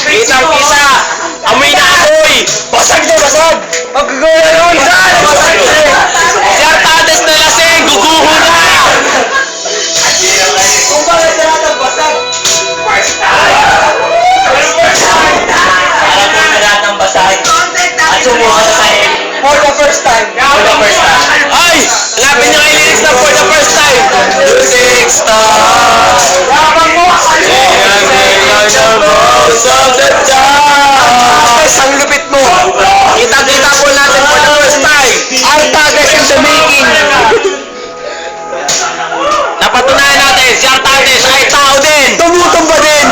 Kitang-kita! Amoy na amoy! Basag na basag! Magagaya yun! Basag na! Si Artades na lasing! Guguho na! Kung bakit na natin basag? First time! Alam mo na lahat ng basag! At sumuha sa sahig! For the first time! For the first time! Ay! Lapin niyo kay lyrics na for the first time! Music star! Labang mo! Most of the time! Ang lupit mo! Kita-kita po natin for the first time! Artades in the making! Napatunayan natin, si Artades ay tao din! Tumutumba din!